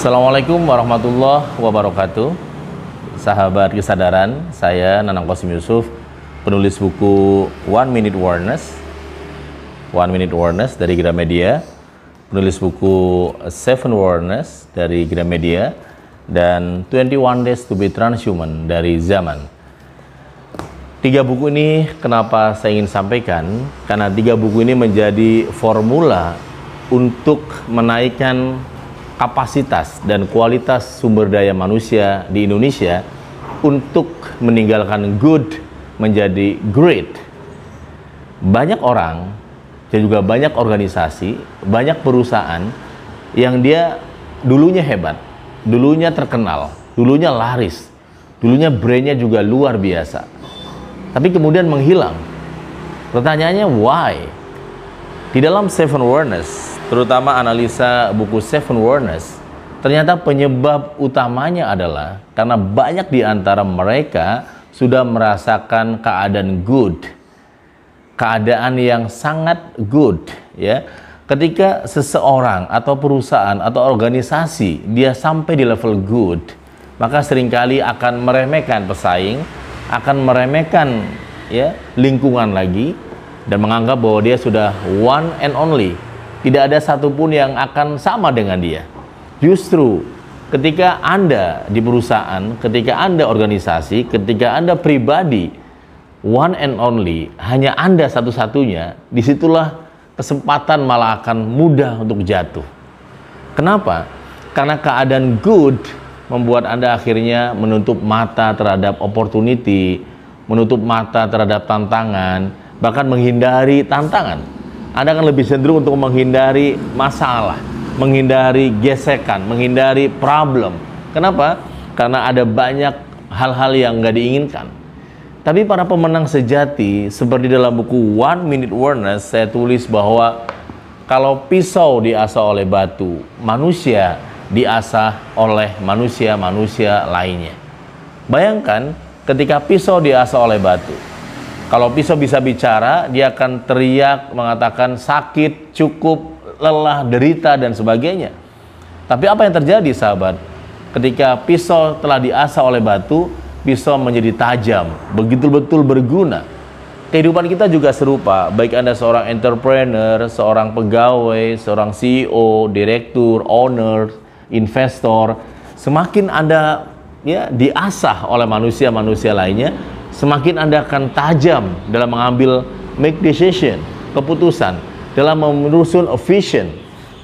Assalamualaikum warahmatullahi wabarakatuh. Sahabat kesadaran, saya Nanang Qasim Yusuf, penulis buku One Minute Awareness dari Gramedia, penulis buku Seven Awareness dari Gramedia, dan 21 Days to be Transhuman dari Zaman. Tiga buku ini kenapa saya ingin sampaikan? Karena tiga buku ini menjadi formula untuk menaikkan kapasitas dan kualitas sumber daya manusia di Indonesia untuk meninggalkan good menjadi great. Banyak orang dan juga banyak organisasi, banyak perusahaan yang dia dulunya hebat, dulunya terkenal, dulunya laris, dulunya brandnya juga luar biasa, tapi kemudian menghilang. Pertanyaannya why? Di dalam Seven Awareness, terutama analisa buku Seven Awareness, ternyata penyebab utamanya adalah karena banyak di antara mereka sudah merasakan keadaan good, keadaan yang sangat good, ya. Ketika seseorang atau perusahaan atau organisasi dia sampai di level good, maka seringkali akan meremehkan pesaing, akan meremehkan ya lingkungan lagi, dan menganggap bahwa dia sudah one and only. Tidak ada satupun yang akan sama dengan dia. Justru ketika Anda di perusahaan, ketika Anda organisasi, ketika Anda pribadi one and only, hanya Anda satu-satunya, disitulah kesempatan malah akan mudah untuk jatuh. Kenapa? Karena keadaan good membuat Anda akhirnya menutup mata terhadap opportunity, menutup mata terhadap tantangan, bahkan menghindari tantangan. Anda akan lebih cenderung untuk menghindari masalah, menghindari gesekan, menghindari problem. Kenapa? Karena ada banyak hal-hal yang nggak diinginkan. Tapi para pemenang sejati, seperti dalam buku One Minute Awareness, saya tulis bahwa kalau pisau diasah oleh batu, manusia diasah oleh manusia-manusia lainnya. Bayangkan ketika pisau diasah oleh batu. Kalau pisau bisa bicara, dia akan teriak, mengatakan sakit, cukup, lelah, derita, dan sebagainya. Tapi apa yang terjadi, sahabat? Ketika pisau telah diasah oleh batu, pisau menjadi tajam, begitu-betul berguna. Kehidupan kita juga serupa, baik Anda seorang entrepreneur, seorang pegawai, seorang CEO, direktur, owner, investor, semakin Anda ya diasah oleh manusia-manusia lainnya, semakin Anda akan tajam dalam mengambil make decision, keputusan, dalam menyusun a vision,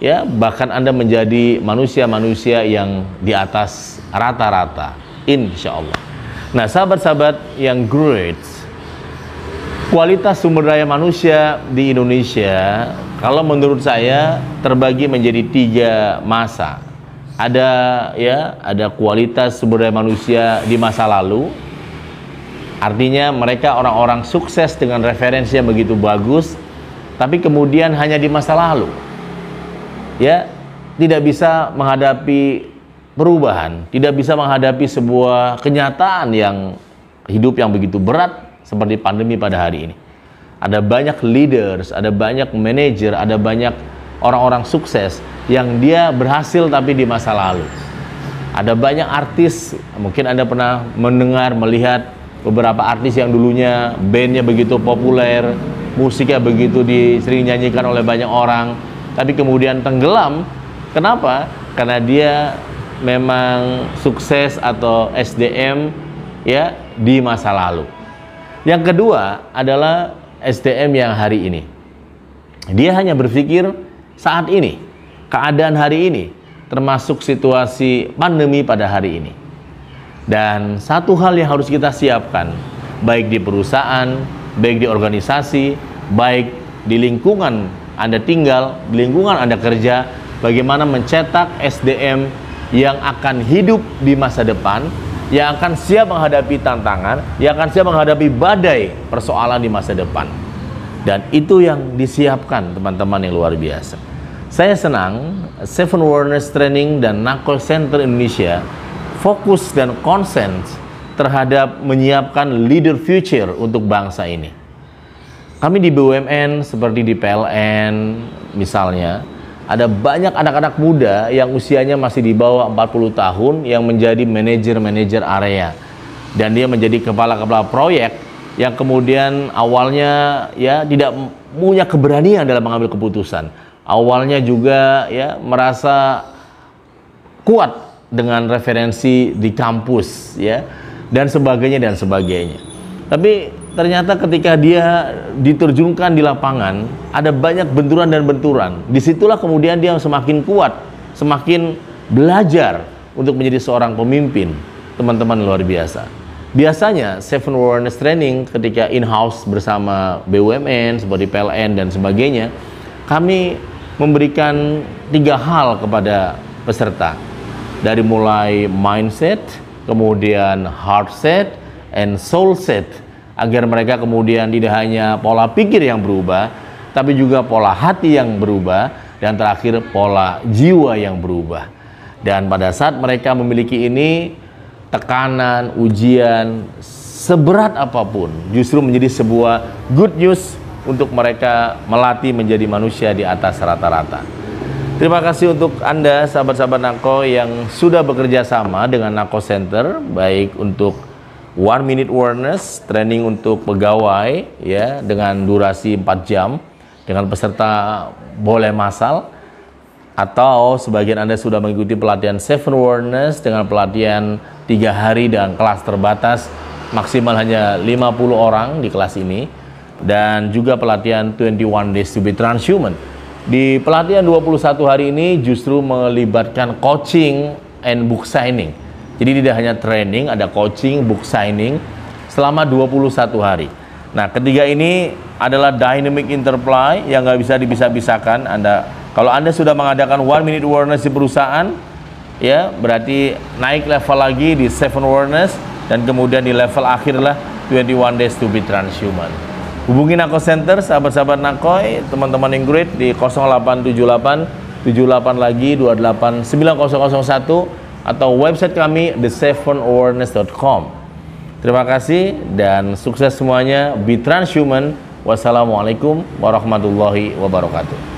ya, bahkan Anda menjadi manusia-manusia yang di atas rata-rata, insya Allah. Nah, sahabat-sahabat yang great, kualitas sumber daya manusia di Indonesia, kalau menurut saya terbagi menjadi tiga masa. Ada kualitas sumber daya manusia di masa lalu. Artinya mereka orang-orang sukses dengan referensi yang begitu bagus, tapi kemudian hanya di masa lalu, ya, tidak bisa menghadapi perubahan, tidak bisa menghadapi sebuah kenyataan yang hidup yang begitu berat seperti pandemi pada hari ini. Ada banyak leaders, ada banyak manajer, ada banyak orang-orang sukses yang dia berhasil tapi di masa lalu. Ada banyak artis, mungkin Anda pernah mendengar, melihat beberapa artis yang dulunya bandnya begitu populer, musiknya begitu sering nyanyikan oleh banyak orang, tapi kemudian tenggelam. Kenapa? Karena dia memang sukses atau SDM ya di masa lalu. Yang kedua adalah SDM yang hari ini. Dia hanya berpikir saat ini, keadaan hari ini, termasuk situasi pandemi pada hari ini. Dan satu hal yang harus kita siapkan, baik di perusahaan, baik di organisasi, baik di lingkungan Anda tinggal, di lingkungan Anda kerja, bagaimana mencetak SDM yang akan hidup di masa depan, yang akan siap menghadapi tantangan, yang akan siap menghadapi badai persoalan di masa depan. Dan itu yang disiapkan teman-teman yang luar biasa. Saya senang Seven Awareness Training dan Nakol Center Indonesia fokus dan konsen terhadap menyiapkan leader future untuk bangsa ini. Kami di BUMN seperti di PLN misalnya, ada banyak anak-anak muda yang usianya masih di bawah 40 tahun yang menjadi manajer-manajer area. Dan dia menjadi kepala-kepala proyek yang kemudian awalnya ya tidak punya keberanian dalam mengambil keputusan. Awalnya juga ya merasa kuat dengan referensi di kampus ya dan sebagainya. Tapi ternyata ketika dia diterjunkan di lapangan, ada banyak benturan dan benturan. Disitulah kemudian dia semakin kuat, semakin belajar untuk menjadi seorang pemimpin. Teman-teman, luar biasa. Biasanya Seven Awareness Training ketika in-house bersama BUMN seperti PLN dan sebagainya, kami memberikan 3 hal kepada peserta. Dari mulai mindset, kemudian heart set, and soul set, agar mereka kemudian tidak hanya pola pikir yang berubah, tapi juga pola hati yang berubah, dan terakhir pola jiwa yang berubah. Dan pada saat mereka memiliki ini, tekanan, ujian, seberat apapun, justru menjadi sebuah good news untuk mereka melatih menjadi manusia di atas rata-rata. Terima kasih untuk Anda, sahabat-sahabat Nako, yang sudah bekerja sama dengan Nako Center, baik untuk 1 minute awareness training untuk pegawai ya dengan durasi 4 jam dengan peserta boleh massal, atau sebagian Anda sudah mengikuti pelatihan Seven Awareness dengan pelatihan 3 hari dan kelas terbatas maksimal hanya 50 orang di kelas ini, dan juga pelatihan 21 Days to be Transhuman. Di pelatihan 21 hari ini justru melibatkan coaching and book signing. Jadi tidak hanya training, ada coaching, book signing selama 21 hari. Nah, ketiga ini adalah dynamic interplay yang nggak bisa dipisah-pisahkan. Kalau Anda sudah mengadakan 1 minute awareness di perusahaan, ya berarti naik level lagi di Seven Awareness, dan kemudian di level akhir lah 21 Days to be Transhuman. Hubungi Nako Center, sahabat-sahaft Nakoy, teman-teman yang great di 0878 78 lagi 28 9001, atau website kami thesevenawareness.com. Terima kasih dan sukses semuanya. Be transhuman. Wassalamualaikum warahmatullahi wabarakatuh.